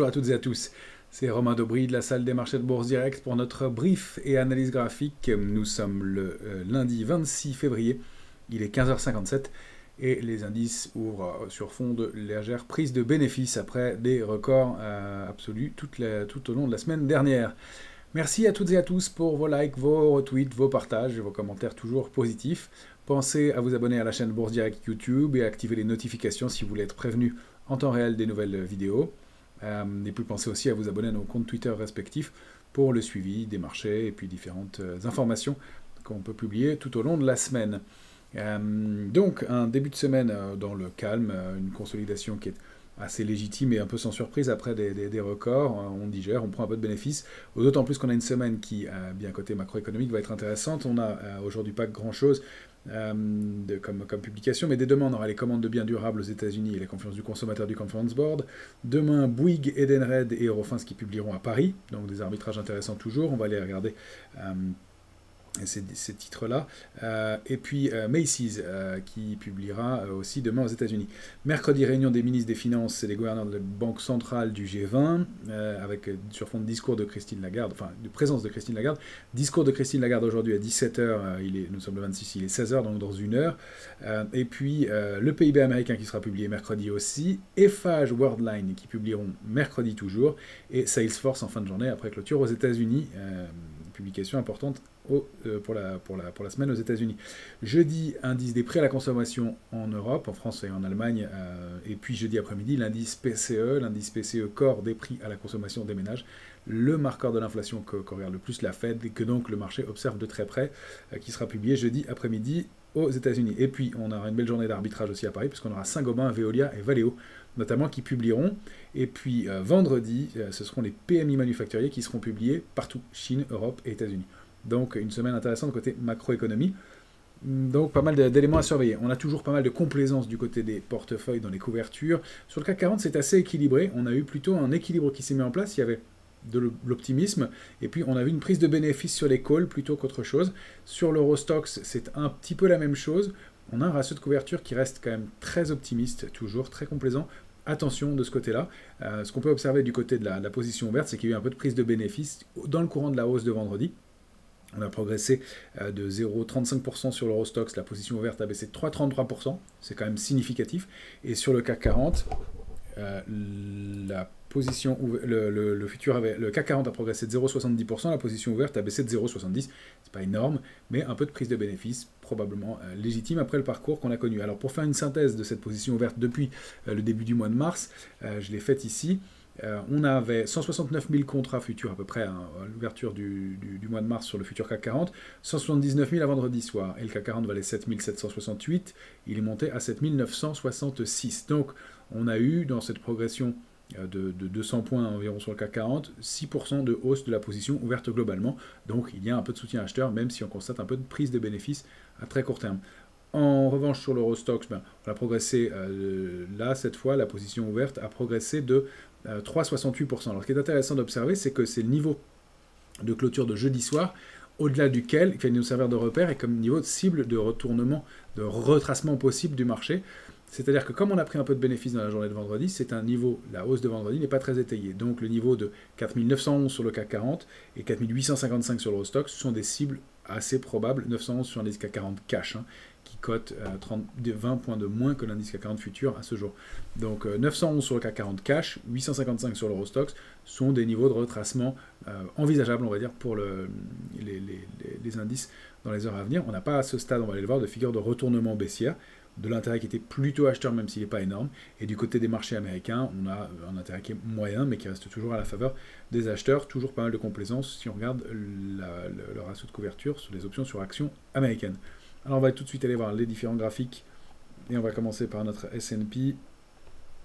Bonjour à toutes et à tous, c'est Romain Daubry de la salle des marchés de Bourse Direct pour notre brief et analyse graphique. Nous sommes le lundi 26 février, il est 15h57 et les indices ouvrent sur fond de légère prise de bénéfices après des records absolus tout au long de la semaine dernière. Merci à toutes et à tous pour vos likes, vos retweets, vos partages et vos commentaires toujours positifs. Pensez à vous abonner à la chaîne Bourse Direct YouTube et à activer les notifications si vous voulez être prévenu en temps réel des nouvelles vidéos. Et puis pensez aussi à vous abonner à nos comptes Twitter respectifs pour le suivi des marchés et puis différentes informations qu'on peut publier tout au long de la semaine. Donc un début de semaine dans le calme, une consolidation qui est assez légitime et un peu sans surprise après des records. On digère, on prend un peu de bénéfices. D'autant plus qu'on a une semaine qui, bien côté macroéconomique, va être intéressante. On n'a aujourd'hui pas grand-chose comme publication, mais dès demain, on aura les commandes de biens durables aux États-Unis et la confiance du consommateur du Conference Board. Demain, Bouygues, Edenred et Eurofins qui publieront à Paris, donc des arbitrages intéressants toujours. On va aller regarder ces titres-là. Et puis Macy's qui publiera aussi demain aux États-Unis. Mercredi, réunion des ministres des Finances et des gouverneurs de la Banque centrale du G20, avec sur fond de discours de Christine Lagarde, enfin de présence de Christine Lagarde. Discours de Christine Lagarde aujourd'hui à 17h, nous sommes le 26, il est 16h, donc dans une heure. Et puis le PIB américain qui sera publié mercredi aussi. Eiffage, Worldline qui publieront mercredi toujours. Et Salesforce en fin de journée après clôture aux États-Unis. Publication importante pour la semaine aux États-Unis. Jeudi, indice des prix à la consommation en Europe, en France et en Allemagne, et puis jeudi après-midi, l'indice PCE corps des prix à la consommation des ménages, le marqueur de l'inflation que regarde le plus la Fed et que donc le marché observe de très près, qui sera publié jeudi après-midi aux États-Unis. Et puis on aura une belle journée d'arbitrage aussi à Paris, puisqu'on aura Saint-Gobain, Veolia et Valeo, notamment, qui publieront. Et puis vendredi, ce seront les PMI manufacturiers qui seront publiés partout, Chine, Europe et États-Unis. Donc une semaine intéressante côté macroéconomie. Donc pas mal d'éléments à surveiller. On a toujours pas mal de complaisance du côté des portefeuilles dans les couvertures. Sur le CAC 40, c'est assez équilibré. On a eu plutôt un équilibre qui s'est mis en place. Il y avait de l'optimisme, et puis on a vu une prise de bénéfice sur les calls plutôt qu'autre chose. Sur l'Eurostoxx, c'est un petit peu la même chose. On a un ratio de couverture qui reste quand même très optimiste, toujours très complaisant. Attention de ce côté-là. Ce qu'on peut observer du côté de la position ouverte, c'est qu'il y a eu un peu de prise de bénéfice dans le courant de la hausse de vendredi. On a progressé de 0,35% sur l'Eurostoxx, la position ouverte a baissé de 3,33%, c'est quand même significatif. Et sur le CAC 40, la position le CAC 40 a progressé de 0,70%, la position ouverte a baissé de 0,70%. C'est pas énorme, mais un peu de prise de bénéfice, probablement légitime après le parcours qu'on a connu. Alors pour faire une synthèse de cette position ouverte depuis le début du mois de mars, je l'ai faite ici. On avait 169 000 contrats futurs à peu près à l'ouverture du mois de mars sur le futur CAC 40, 179 000 à vendredi soir, et le CAC 40 valait 7 768, il est monté à 7 966. Donc on a eu dans cette progression de 200 points environ sur le CAC 40, 6% de hausse de la position ouverte globalement, donc il y a un peu de soutien acheteur, même si on constate un peu de prise de bénéfices à très court terme. En revanche, sur l'Eurostoxx, on a progressé là, cette fois, la position ouverte a progressé de 3,68%. Alors, ce qui est intéressant d'observer, c'est que c'est le niveau de clôture de jeudi soir, au-delà duquel il nous servir de repère et comme niveau de cible de retournement, de retracement possible du marché. C'est-à-dire que comme on a pris un peu de bénéfice dans la journée de vendredi, c'est un niveau, la hausse de vendredi n'est pas très étayée. Donc le niveau de 4 911 sur le CAC 40 et 4 855 sur l'Eurostoxx, ce sont des cibles assez probables. 911 sur l'indice CAC 40 cash, qui cote 20 points de moins que l'indice CAC 40 futur à ce jour. Donc 911 sur le CAC 40 cash, 855 sur l'Eurostoxx sont des niveaux de retracement envisageables, on va dire, pour les indices dans les heures à venir. On n'a pas à ce stade, on va aller le voir, de figure de retournement baissière, de l'intérêt qui était plutôt acheteur même s'il n'est pas énorme, et du côté des marchés américains, on a un intérêt qui est moyen mais qui reste toujours à la faveur des acheteurs, toujours pas mal de complaisance si on regarde le ratio de couverture sur les options sur actions américaines. Alors on va tout de suite aller voir les différents graphiques, et on va commencer par notre S&P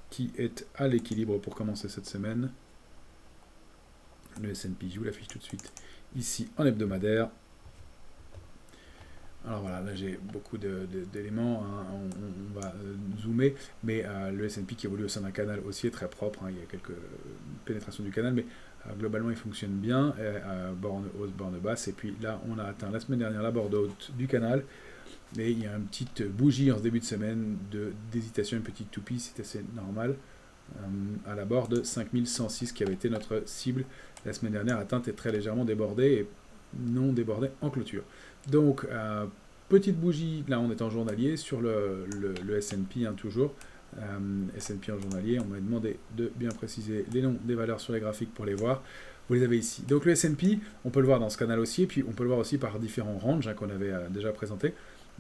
qui est à l'équilibre pour commencer cette semaine. Le S&P, je vous l'affiche tout de suite ici en hebdomadaire. Alors voilà, là j'ai beaucoup d'éléments, on va zoomer, mais le S&P qui évolue au sein d'un canal aussi est très propre, il y a quelques pénétrations du canal, mais globalement il fonctionne bien, borne haute, borne basse, et puis là on a atteint la semaine dernière la borne haute du canal, et il y a une petite bougie en ce début de semaine d'hésitation, une petite toupie, c'est assez normal. à la barre de 5106 qui avait été notre cible la semaine dernière, atteinte et très légèrement débordée et non débordée en clôture. Donc, petite bougie, là on est en journalier, sur le S&P toujours, S&P en journalier, on m'a demandé de bien préciser les noms des valeurs sur les graphiques pour les voir. Vous les avez ici. Donc le S&P, on peut le voir dans ce canal haussier, puis on peut le voir aussi par différents ranges qu'on avait déjà présentés.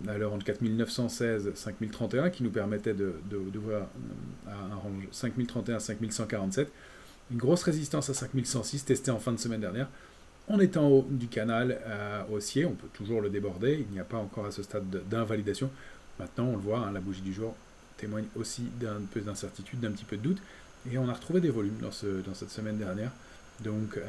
Le range 4916-5031 qui nous permettait de voir un range 5031-5147. Une grosse résistance à 5106 testée en fin de semaine dernière. On est en haut du canal haussier, on peut toujours le déborder, il n'y a pas encore à ce stade d'invalidation. Maintenant, on le voit, la bougie du jour témoigne aussi d'un peu d'incertitude, d'un petit peu de doute. Et on a retrouvé des volumes dans cette semaine dernière, donc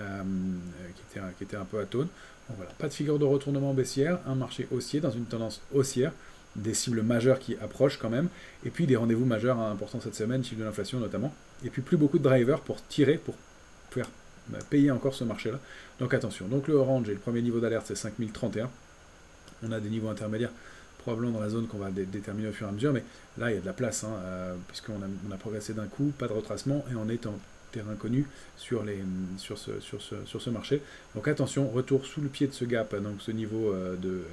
qui était un peu atone. Donc voilà, pas de figure de retournement baissière, un marché haussier dans une tendance haussière, des cibles majeures qui approchent quand même, et puis des rendez-vous majeurs importants cette semaine, chiffre de l'inflation notamment, et puis plus beaucoup de drivers pour tirer, pour faire payer encore ce marché-là. Donc attention, donc le orange et le premier niveau d'alerte c'est 5031, on a des niveaux intermédiaires probablement dans la zone qu'on va déterminer au fur et à mesure, mais là il y a de la place, puisqu'on a progressé d'un coup, pas de retracement, et on est en terrain connu sur ce marché. Donc attention, retour sous le pied de ce gap, donc ce niveau de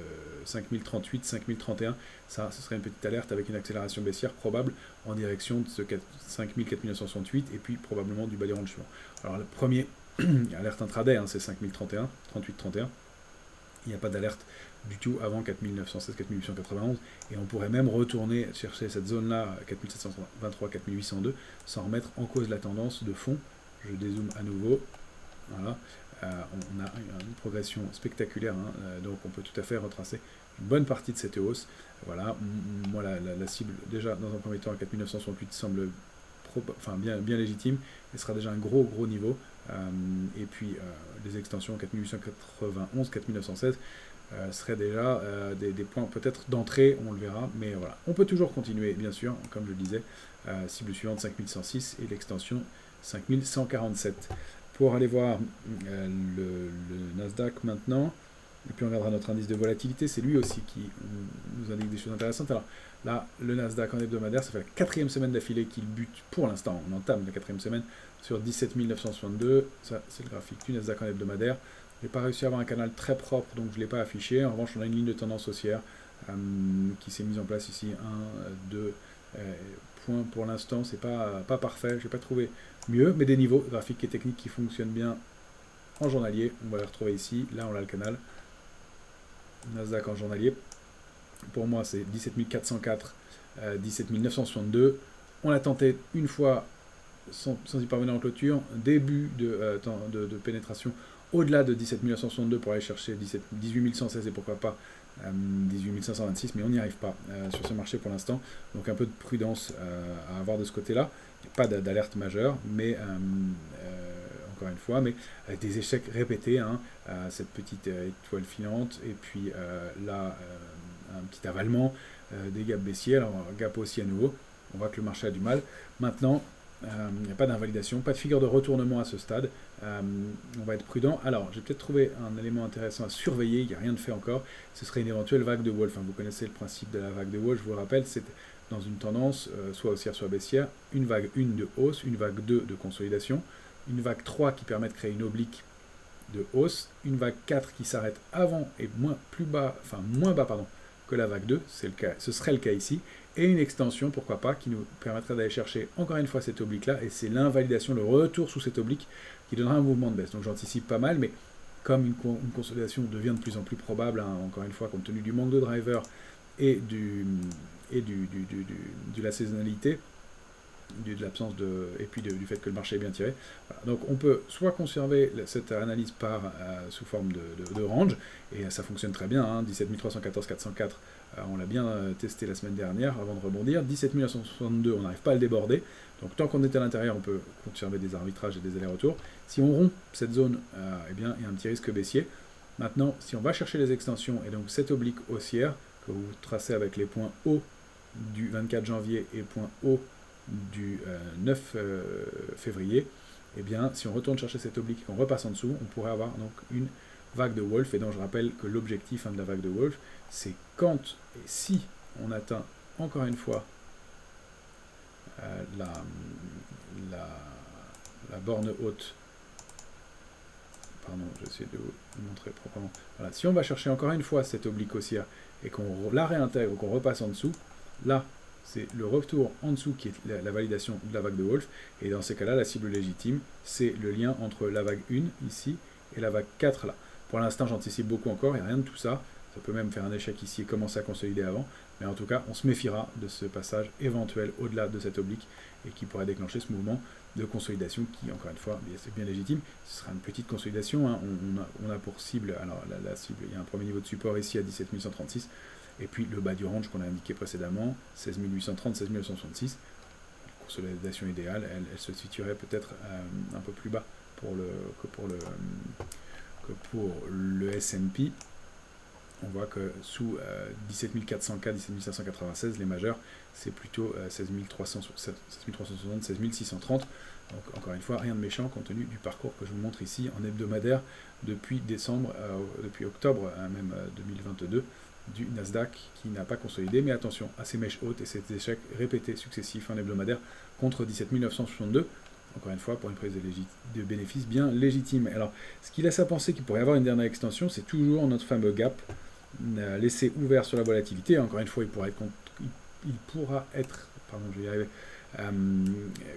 5038, 5031, ce serait une petite alerte avec une accélération baissière probable en direction de ce 4968 et puis probablement du bas des ranges suivant. Alors le premier alerte intraday, c'est 5031, 3831. Il n'y a pas d'alerte du tout avant 4916, 4891, et on pourrait même retourner chercher cette zone-là, 4723, 4802, sans remettre en cause la tendance de fond. Je dézoome à nouveau. Voilà. On a une progression spectaculaire, donc on peut tout à fait retracer une bonne partie de cette hausse. Voilà, moi la cible, déjà dans un premier temps à 4968 semble bien légitime, et sera déjà un gros niveau. Et puis les extensions 4891, 4916 seraient déjà des points peut-être d'entrée, on le verra, mais voilà. On peut toujours continuer, bien sûr, comme je le disais, cible suivante 5106 et l'extension 5147. Pour aller voir le Nasdaq maintenant, et puis on regardera notre indice de volatilité, c'est lui aussi qui nous indique des choses intéressantes. Alors là, le Nasdaq en hebdomadaire, ça fait la 4e semaine d'affilée qu'il bute pour l'instant, on entame la 4e semaine sur 17 962, ça c'est le graphique du Nasdaq en hebdomadaire. Je n'ai pas réussi à avoir un canal très propre, donc je ne l'ai pas affiché. En revanche, on a une ligne de tendance haussière qui s'est mise en place ici. 1, 2 points pour l'instant, c'est pas parfait, je n'ai pas trouvé mieux, mais des niveaux graphiques et techniques qui fonctionnent bien en journalier. On va les retrouver ici, là on a le canal. Nasdaq en journalier. Pour moi, c'est 17 404, 17 962. On l'a tenté une fois sans y parvenir en clôture. Début de pénétration au-delà de 17 962 pour aller chercher 18 116 et pourquoi pas 18 526, mais on n'y arrive pas sur ce marché pour l'instant. Donc un peu de prudence à avoir de ce côté-là. Pas d'alerte majeure, mais encore une fois, mais avec des échecs répétés, cette petite étoile filante, et puis là, un petit avalement, des gaps baissiers, alors gap aussi à nouveau, on voit que le marché a du mal. Maintenant, il n'y a pas d'invalidation, pas de figure de retournement à ce stade, on va être prudent. Alors, j'ai peut-être trouvé un élément intéressant à surveiller, il n'y a rien de fait encore, ce serait une éventuelle vague de Wolf. Vous connaissez le principe de la vague de Wolf, je vous le rappelle, c'est dans une tendance soit haussière, soit baissière, une vague 1 de hausse, une vague 2 de consolidation, une vague 3 qui permet de créer une oblique de hausse, une vague 4 qui s'arrête avant et moins bas que la vague 2, ce serait le cas ici, et une extension, pourquoi pas, qui nous permettrait d'aller chercher encore une fois cette oblique-là, et c'est l'invalidation, le retour sous cette oblique, qui donnera un mouvement de baisse. Donc j'anticipe pas mal, mais comme une consolidation devient de plus en plus probable, encore une fois, compte tenu du manque de drivers et de la saisonnalité, de l'absence et puis du fait que le marché est bien tiré. Voilà. Donc on peut soit conserver cette analyse sous forme de range, et ça fonctionne très bien, 17 314, 404, on l'a bien testé la semaine dernière avant de rebondir, 17 962, on n'arrive pas à le déborder, donc tant qu'on est à l'intérieur, on peut conserver des arbitrages et des allers-retours. Si on rompt cette zone, eh bien, il y a un petit risque baissier. Maintenant, si on va chercher les extensions, et donc cette oblique haussière, que vous tracez avec les points hauts du 24 janvier et points hauts du 9 février, eh bien, si on retourne chercher cette oblique et qu'on repasse en dessous, on pourrait avoir donc une vague de Wolf, et donc je rappelle que l'objectif de la vague de Wolf, c'est quand et si on atteint encore une fois la borne haute. Pardon, j'essaie de vous montrer proprement. Voilà. Si on va chercher encore une fois cette oblique haussière et qu'on la réintègre, qu'on repasse en dessous, là, c'est le retour en dessous qui est la validation de la vague de Wolf. Et dans ces cas-là, la cible légitime, c'est le lien entre la vague 1 ici et la vague 4 là. Pour l'instant, j'anticipe beaucoup encore, il n'y a rien de tout ça. Ça peut même faire un échec ici et commencer à consolider avant. Mais en tout cas, on se méfiera de ce passage éventuel au-delà de cette oblique et qui pourrait déclencher ce mouvement de consolidation qui, encore une fois, c'est bien légitime. Ce sera une petite consolidation. Hein. On a pour cible, alors la cible, il y a un premier niveau de support ici à 17 136. Et puis le bas du range qu'on a indiqué précédemment, 16 830, 16 966. La consolidation idéale, elle se situerait peut-être un peu plus bas que pour le S&P. On voit que sous 17 400K, 17 596, les majeurs, c'est plutôt 16 360, 16 630. Donc encore une fois, rien de méchant compte tenu du parcours que je vous montre ici en hebdomadaire depuis depuis octobre même 2022 du Nasdaq qui n'a pas consolidé. Mais attention à ces mèches hautes et ces échecs répétés successifs en hebdomadaire contre 17 962. Encore une fois, pour une prise de bénéfice bien légitime. Alors, ce qui laisse à penser qu'il pourrait y avoir une dernière extension, c'est toujours notre fameux gap laissé ouvert sur la volatilité. Encore une fois, il pourra être pardon, je vais y arriver,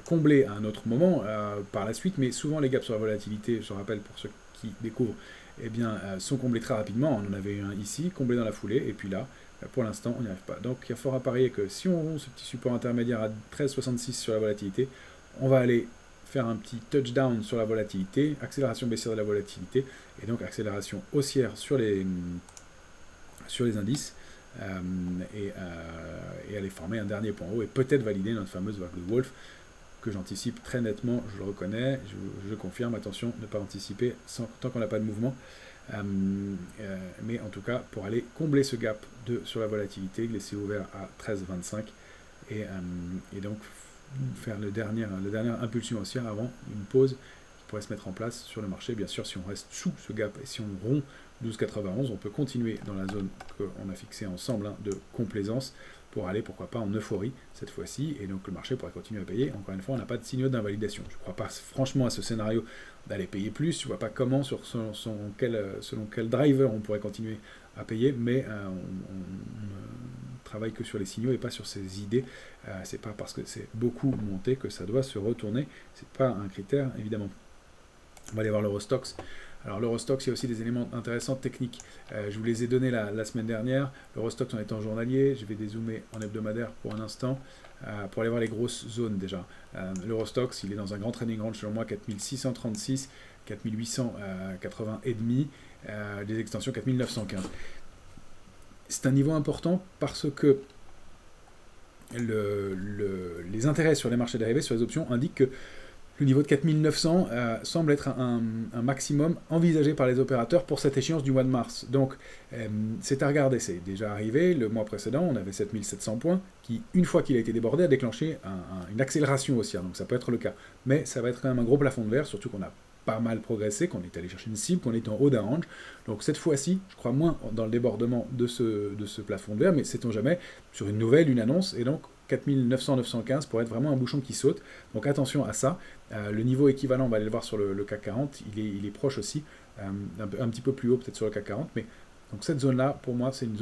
comblé à un autre moment par la suite, mais souvent les gaps sur la volatilité, je rappelle pour ceux qui découvrent, eh bien, sont comblés très rapidement. On en avait eu un ici, comblé dans la foulée, et puis là, pour l'instant, on n'y arrive pas. Donc, il y a fort à parier que si on rompt ce petit support intermédiaire à 13,66 sur la volatilité, on va aller faire un petit touchdown sur la volatilité, accélération baissière de la volatilité, et donc accélération haussière sur les indices, et aller former un dernier point haut, et peut-être valider notre fameuse vague de Wolf, que j'anticipe très nettement, je le reconnais, je confirme, attention, ne pas anticiper tant qu'on n'a pas de mouvement, mais en tout cas, pour aller combler ce gap sur la volatilité, laisser ouvert à 13,25, et donc faire le dernière impulsion haussière avant une pause qui pourrait se mettre en place sur le marché. Bien sûr, si on reste sous ce gap et si on rompt 12,91, on peut continuer dans la zone qu'on a fixée ensemble de complaisance pour aller, pourquoi pas, en euphorie cette fois-ci, et donc le marché pourrait continuer à payer. Encore une fois, on n'a pas de signaux d'invalidation. Je ne crois pas franchement à ce scénario d'aller payer plus, je ne vois pas comment, selon quel driver on pourrait continuer à payer, mais on travaille que sur les signaux et pas sur ces idées. C'est pas parce que c'est beaucoup monté que ça doit se retourner, c'est pas un critère évidemment. On va aller voir l'Eurostoxx. Alors l'Eurostoxx, il y a aussi des éléments intéressants techniques. Je vous les ai donnés la semaine dernière. L'Eurostoxx en étant journalier, je vais dézoomer en hebdomadaire pour un instant, pour aller voir les grosses zones déjà. L'Eurostoxx, il est dans un grand trading range selon moi, 4636, 4880 et demi, des extensions 4915. C'est un niveau important parce que les intérêts sur les marchés dérivés, sur les options, indiquent que le niveau de 4900 semble être un maximum envisagé par les opérateurs pour cette échéance du mois de mars. Donc, c'est à regarder. C'est déjà arrivé. Le mois précédent, on avait 7700 points qui, une fois qu'il a été débordé, a déclenché une accélération haussière. Donc, ça peut être le cas. Mais ça va être quand même un gros plafond de verre, surtout qu'on a pas mal progressé, qu'on est allé chercher une cible, qu'on est en haut d'un range. Donc cette fois-ci, je crois moins dans le débordement de ce plafond de verre, mais sait-on jamais, sur une nouvelle, une annonce, et donc 4900-915 pourrait être vraiment un bouchon qui saute. Donc attention à ça. Le niveau équivalent, on va aller le voir sur le CAC 40, il est proche aussi, un petit peu plus haut peut-être sur le CAC 40, mais donc cette zone-là, pour moi, c'est une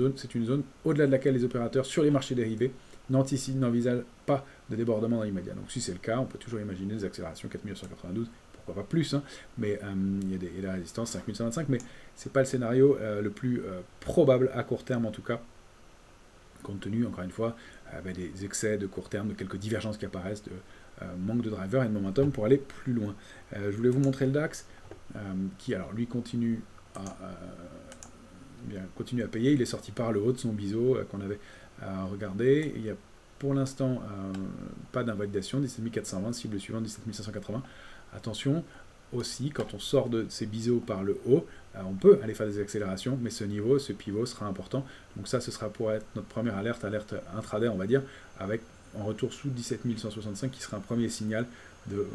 zone au-delà de laquelle les opérateurs sur les marchés dérivés n'envisagent pas de débordement dans l'immédiat. Donc si c'est le cas, on peut toujours imaginer des accélérations 4992, pas plus, hein, mais il y a la résistance 5125, mais c'est pas le scénario le plus probable à court terme en tout cas, compte tenu encore une fois des excès de court terme, de quelques divergences qui apparaissent, de manque de driver et de momentum pour aller plus loin. Je voulais vous montrer le DAX qui alors lui continue à payer. Il est sorti par le haut de son biseau qu'on avait regardé. Il y a pour l'instant pas d'invalidation, 17 420, cible suivante 17 580. Attention aussi, quand on sort de ces biseaux par le haut, on peut aller faire des accélérations, mais ce niveau, ce pivot sera important. Donc ça, ce sera pour être notre première alerte intraday, on va dire, avec en retour sous 17 165, qui sera un premier signal de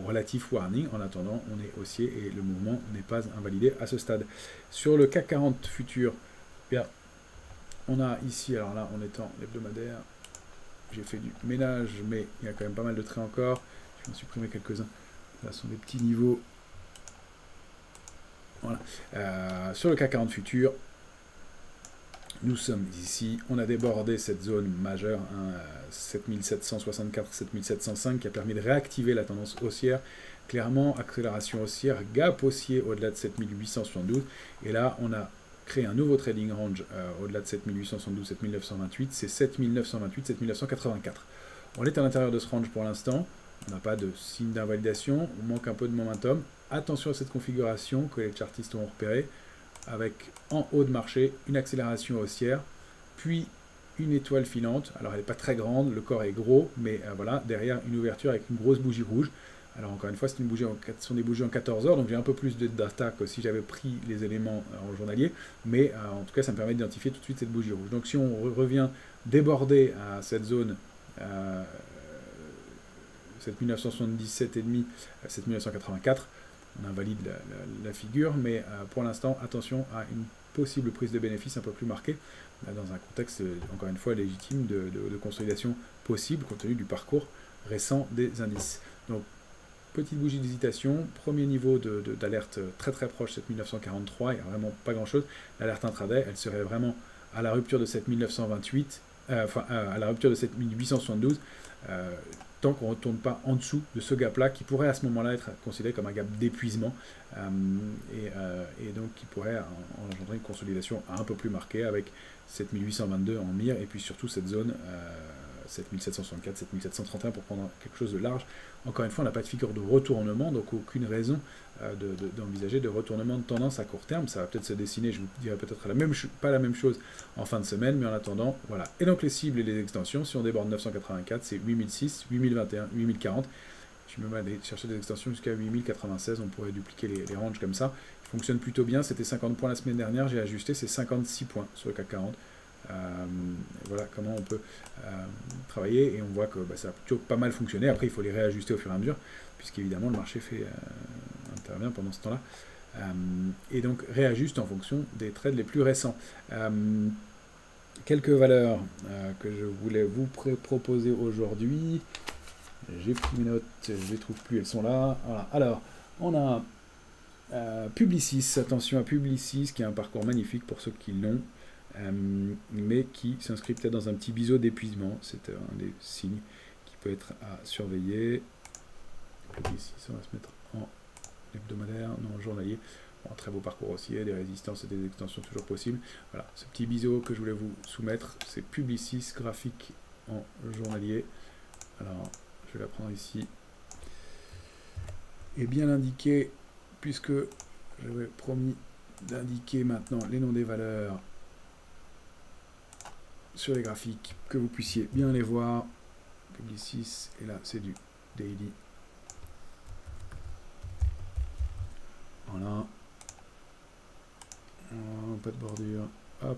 relatif warning. En attendant, on est haussier et le mouvement n'est pas invalidé à ce stade. Sur le CAC 40 futur, bien, on a ici, alors là, on est en hebdomadaire, j'ai fait du ménage, mais il y a quand même pas mal de traits encore. Je vais en supprimer quelques-uns. Là sont des petits niveaux. Voilà. Sur le CAC 40 futur, nous sommes ici. On a débordé cette zone majeure, hein, 7764-7705, qui a permis de réactiver la tendance haussière. Clairement, accélération haussière, gap haussier au-delà de 7872. Et là, on a créé un nouveau trading range au-delà de 7872-7928. C'est 7928-7984. On est à l'intérieur de ce range pour l'instant. On n'a pas de signe d'invalidation. On manque un peu de momentum. Attention à cette configuration que les chartistes ont repéré, avec en haut de marché une accélération haussière, puis une étoile filante. Alors elle n'est pas très grande, le corps est gros, mais voilà, derrière une ouverture avec une grosse bougie rouge. Alors encore une fois, ce sont des bougies en 14 heures, donc j'ai un peu plus de data que si j'avais pris les éléments en journalier, mais en tout cas ça me permet d'identifier tout de suite cette bougie rouge. Donc si on revient déborder à cette zone 7977,5, 7984, on invalide la figure, mais pour l'instant, attention à une possible prise de bénéfice un peu plus marquée, dans un contexte, encore une fois, légitime de consolidation possible, compte tenu du parcours récent des indices. Donc, petite bougie d'hésitation, premier niveau d'alerte très très proche, 7943, il n'y a vraiment pas grand-chose. L'alerte intraday, elle serait vraiment à la rupture de 7928, à la rupture de 7872, tant qu'on ne retourne pas en dessous de ce gap-là, qui pourrait à ce moment-là être considéré comme un gap d'épuisement, et donc qui pourrait engendrer une consolidation un peu plus marquée, avec 7822 en mire, et puis surtout cette zone 7764, 7731 pour prendre quelque chose de large. Encore une fois, on n'a pas de figure de retournement, donc aucune raison d'envisager de retournement de tendance à court terme. Ça va peut-être se dessiner, je vous dirai peut-être pas la même chose en fin de semaine, mais en attendant, voilà. Et donc les cibles et les extensions, si on déborde 984, c'est 8006, 8021, 8040. Je vais même aller chercher des extensions jusqu'à 8096, on pourrait dupliquer les ranges comme ça. Ils fonctionnent plutôt bien, c'était 50 points la semaine dernière, j'ai ajusté, c'est 56 points sur le CAC 40. Voilà comment on peut travailler, et on voit que ça a plutôt pas mal fonctionné. Après il faut les réajuster au fur et à mesure, puisqu'évidemment le marché intervient pendant ce temps-là, et donc réajuste en fonction des trades les plus récents. Quelques valeurs que je voulais vous proposer aujourd'hui. J'ai pris mes notes, je ne les trouve plus, elles sont là. Voilà. Alors on a Publicis, attention à Publicis, qui a un parcours magnifique pour ceux qui l'ont, mais qui s'inscrit peut-être dans un petit biseau d'épuisement. C'est un des signes qui peut être à surveiller. Publicis, on va se mettre en hebdomadaire, non journalier. Bon, un très beau parcours haussier, des résistances et des extensions toujours possibles. Voilà, ce petit biseau que je voulais vous soumettre, c'est Publicis, graphique en journalier. Alors, je vais la prendre ici et bien l'indiquer, puisque j'avais promis d'indiquer maintenant les noms des valeurs sur les graphiques, que vous puissiez bien les voir. Publicis, et là c'est du daily. Voilà. Pas de bordure. Hop.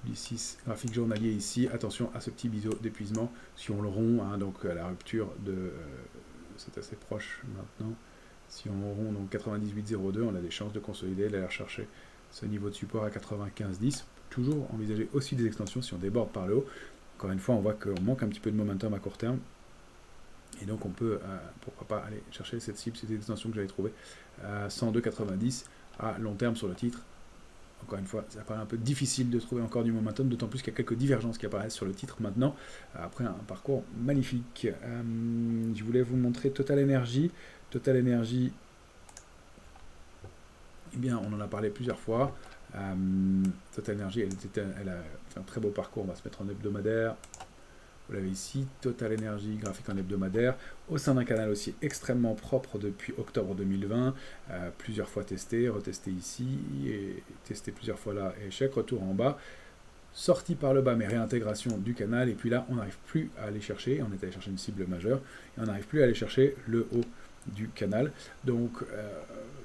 Publicis, graphique journalier ici. Attention à ce petit biseau d'épuisement. Si on le rompt, hein, donc à la rupture de... c'est assez proche maintenant. Si on rompt donc 98,02, on a des chances de consolider, d'aller chercher ce niveau de support à 95,10. Toujours envisager aussi des extensions si on déborde par le haut. Encore une fois, on voit qu'on manque un petit peu de momentum à court terme. Et donc on peut, pourquoi pas, aller chercher cette cible, cette extension que j'avais trouvée à 102,90 à long terme sur le titre. Encore une fois, ça paraît un peu difficile de trouver encore du momentum, d'autant plus qu'il y a quelques divergences qui apparaissent sur le titre maintenant, après un parcours magnifique. Je voulais vous montrer Total Energy. Total Energy, eh bien, on en a parlé plusieurs fois. Total Energy, elle a fait un très beau parcours. On va se mettre en hebdomadaire. Vous l'avez ici, Total Energy, graphique en hebdomadaire, au sein d'un canal aussi extrêmement propre depuis octobre 2020, plusieurs fois testé, retesté ici, et testé plusieurs fois là, échec, retour en bas, sorti par le bas, mais réintégration du canal, et puis là, on n'arrive plus à aller chercher, on est allé chercher une cible majeure, et on n'arrive plus à aller chercher le haut du canal. Donc,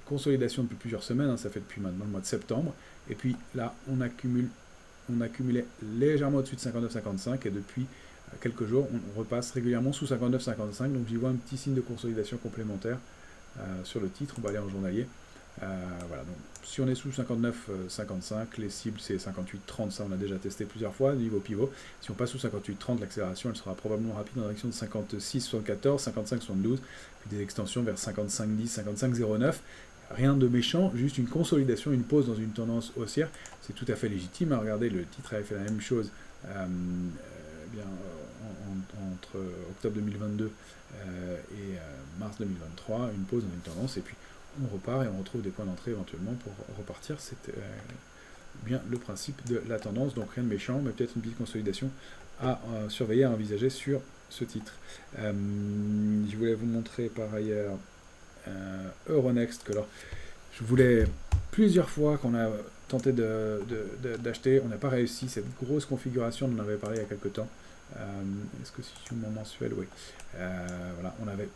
consolidation depuis plusieurs semaines, hein, ça fait depuis maintenant le mois de septembre, et puis là, on accumulait légèrement au-dessus de 59,55, et depuis quelques jours, on repasse régulièrement sous 59,55, donc j'y vois un petit signe de consolidation complémentaire sur le titre. On va aller en journalier. Voilà, donc si on est sous 59,55, les cibles c'est 58,30, ça on a déjà testé plusieurs fois, niveau pivot. Si on passe sous 58,30, l'accélération elle sera probablement rapide en direction de 56,74, 55,72, puis des extensions vers 55,10, 55,09. Rien de méchant, juste une consolidation, une pause dans une tendance haussière, c'est tout à fait légitime. Regardez, le titre avait fait la même chose entre octobre 2022 et mars 2023, une pause dans une tendance, et puis on repart et on retrouve des points d'entrée éventuellement pour repartir. C'est bien le principe de la tendance, donc rien de méchant, mais peut-être une petite consolidation à surveiller, à envisager sur ce titre. Je voulais vous montrer par ailleurs Euronext, que alors, je voulais plusieurs fois qu'on a tenté d'acheter, on n'a pas réussi, cette grosse configuration, on en avait parlé il y a quelques temps. Est-ce que c'est sur mon mensuel? Oui. Voilà, on avait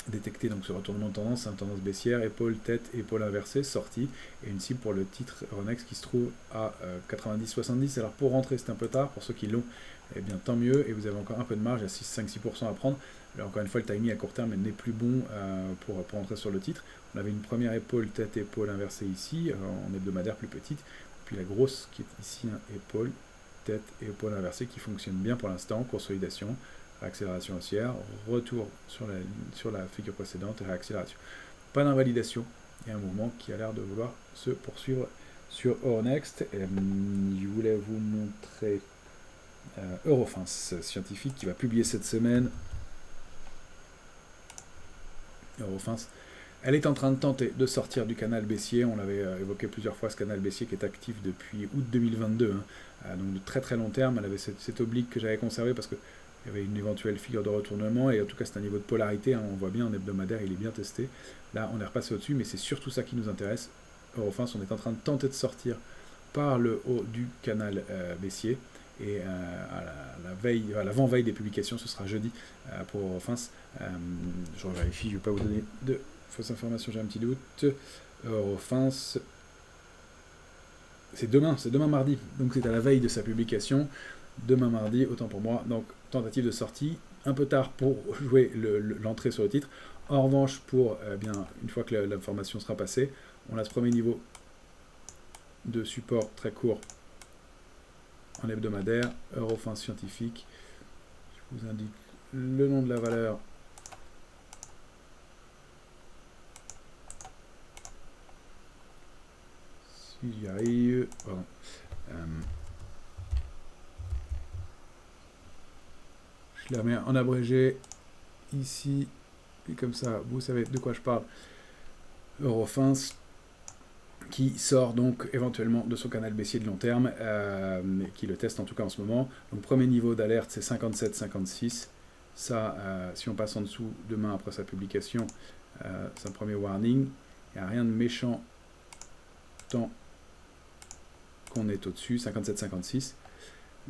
détecté donc ce retournement de tendance, une tendance baissière, épaule, tête, épaule inversée, sortie, et une cible pour le titre Euronext qui se trouve à 90-70. Alors pour rentrer c'est un peu tard, pour ceux qui l'ont, eh bien tant mieux, et vous avez encore un peu de marge, à 5-6% à prendre. Alors encore une fois, le timing à court terme n'est plus bon pour entrer sur le titre. On avait une première épaule, tête, épaule inversée ici, en hebdomadaire plus petite, puis la grosse qui est ici, épaule, tête et épaule inversée qui fonctionne bien pour l'instant, consolidation, accélération haussière, retour sur la figure précédente et réaccélération. Pas d'invalidation et un mouvement qui a l'air de vouloir se poursuivre sur Euronext. Je voulais vous montrer Eurofins Scientifique qui va publier cette semaine. Eurofins, elle est en train de tenter de sortir du canal baissier. On l'avait évoqué plusieurs fois, ce canal baissier qui est actif depuis août 2022, donc de très très long terme. Elle avait cette oblique que j'avais conservée parce que il y avait une éventuelle figure de retournement, et en tout cas c'est un niveau de polarité, on voit bien en hebdomadaire, il est bien testé. Là on est repassé au-dessus, mais c'est surtout ça qui nous intéresse. Eurofins, on est en train de tenter de sortir par le haut du canal baissier, et à l'avant-veille des publications, ce sera jeudi pour Eurofins. Je vérifie, je ne vais pas vous donner de fausses informations, j'ai un petit doute. Eurofins, c'est demain mardi, donc c'est à la veille de sa publication. Demain mardi, autant pour moi, donc tentative de sortie, un peu tard pour jouer l'entrée sur le titre. En revanche, pour bien une fois que l'information sera passée, on a ce premier niveau de support très court en hebdomadaire, Eurofins Scientifique. Je vous indique le nom de la valeur. Si j'y arrive, pardon. Je la mets en abrégé ici, et comme ça, vous savez de quoi je parle. Eurofins, qui sort donc éventuellement de son canal baissier de long terme, mais qui le teste en tout cas en ce moment. Donc premier niveau d'alerte, c'est 57,56. Ça, si on passe en dessous demain après sa publication, c'est un premier warning. Il n'y a rien de méchant tant qu'on est au-dessus, 57,56.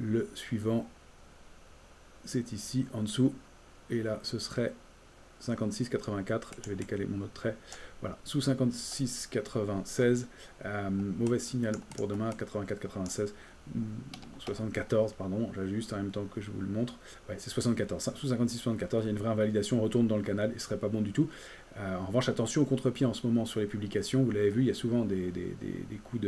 Le suivant, c'est ici, en dessous, et là, ce serait 56,84, je vais décaler mon autre trait, voilà, sous 56,96, mauvais signal pour demain, 84,96, 74, pardon, j'ajuste en même temps que je vous le montre, ouais, c'est 74, sous 56,74, il y a une vraie invalidation, on retourne dans le canal, et ce serait pas bon du tout. En revanche, attention au contre-pied en ce moment sur les publications, vous l'avez vu, il y a souvent des coups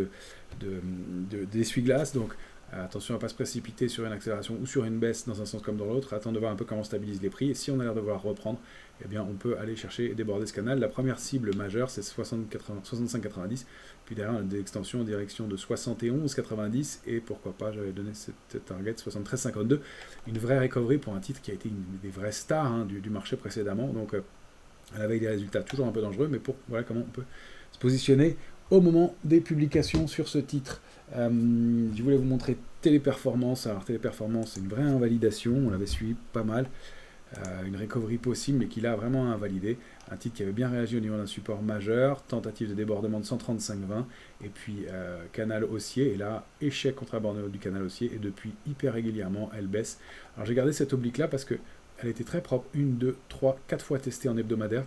d'essuie-glace, donc attention à ne pas se précipiter sur une accélération ou sur une baisse dans un sens comme dans l'autre. Attends de voir un peu comment on stabilise les prix. Et si on a l'air de vouloir reprendre, eh bien, on peut aller chercher et déborder ce canal. La première cible majeure, c'est 65,90. Puis derrière, on a des extensions en direction de 71,90. Et pourquoi pas, j'avais donné cette target 73,52. Une vraie recovery pour un titre qui a été une des vraies stars du marché précédemment. Donc, à la veille des résultats, toujours un peu dangereux. Mais voilà comment on peut se positionner au moment des publications sur ce titre. Je voulais vous montrer Téléperformance. Alors Téléperformance, c'est une vraie invalidation, on l'avait suivi pas mal, une recovery possible mais qui l'a vraiment invalidé. Un titre qui avait bien réagi au niveau d'un support majeur, tentative de débordement de 135,20 et puis canal haussier, et là échec contre abordement du canal haussier, et depuis hyper régulièrement elle baisse. Alors j'ai gardé cette oblique là parce que elle était très propre, 1, 2, 3, 4 fois testée en hebdomadaire,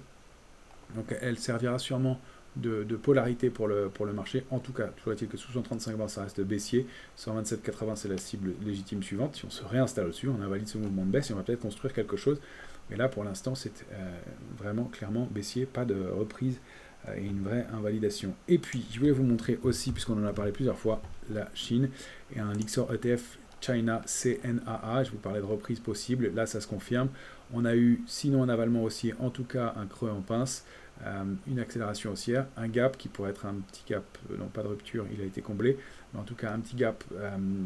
donc elle servira sûrement de polarité pour le marché. En tout cas, toujours est-il que sous 135,20 ça reste baissier, 127,80 c'est la cible légitime suivante. Si on se réinstalle au-dessus, on invalide ce mouvement de baisse et on va peut-être construire quelque chose. Mais là, pour l'instant, c'est vraiment clairement baissier, pas de reprise et une vraie invalidation. Et puis, je voulais vous montrer aussi, puisqu'on en a parlé plusieurs fois, la Chine et un Lyxor ETF China CNAA. Je vous parlais de reprise possible. Là, ça se confirme. On a eu, sinon un avalement haussier, en tout cas un creux en pince, une accélération haussière, un gap qui pourrait être un petit gap, non pas de rupture, il a été comblé, mais en tout cas un petit gap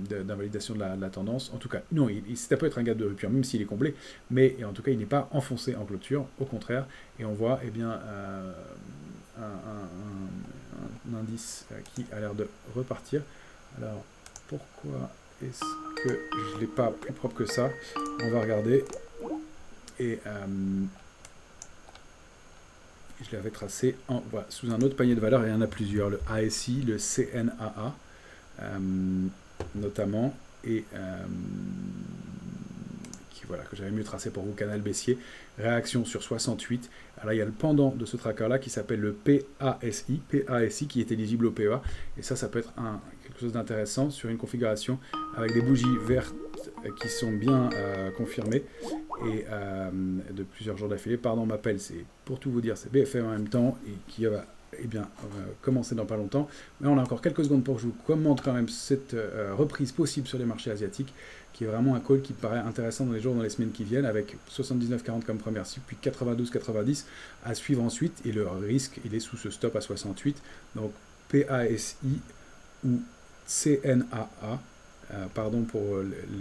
d'invalidation de la tendance. En tout cas, non, ça peut être un gap de rupture, même s'il est comblé, mais en tout cas, il n'est pas enfoncé en clôture, au contraire, et on voit eh bien, un indice qui a l'air de repartir. Alors, pourquoi est-ce que je ne l'ai pas plus propre que ça? On va regarder. Et je l'avais tracé voilà, sous un autre panier de valeurs, et il y en a plusieurs, le ASI, le CNAA, notamment, et voilà, que j'avais mieux tracé pour vous, canal baissier, réaction sur 68. Alors il y a le pendant de ce tracker-là qui s'appelle le PASI, qui est éligible au PEA, et ça peut être quelque chose d'intéressant sur une configuration avec des bougies vertes qui sont bien confirmées, et de plusieurs jours d'affilée. Pardon, m'appelle, c'est pour tout vous dire, c'est BFM en même temps, et qui va commencer dans pas longtemps. Mais on a encore quelques secondes pour que je vous commente quand même cette reprise possible sur les marchés asiatiques, qui est vraiment un call qui me paraît intéressant dans les semaines qui viennent, avec 79,40 comme première cible, puis 92,90 à suivre ensuite, et le risque, il est sous ce stop à 68. Donc PASI ou CNAA, pardon pour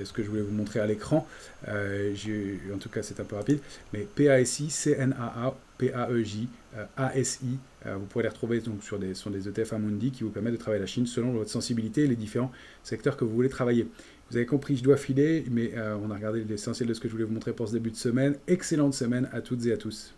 ce que je voulais vous montrer à l'écran, en tout cas c'est un peu rapide, mais PASI, CNAA, PAEJ, ASI, vous pourrez les retrouver donc sur des ETF Amundi qui vous permettent de travailler la Chine selon votre sensibilité et les différents secteurs que vous voulez travailler. Vous avez compris, je dois filer, mais on a regardé l'essentiel de ce que je voulais vous montrer pour ce début de semaine. Excellente semaine à toutes et à tous.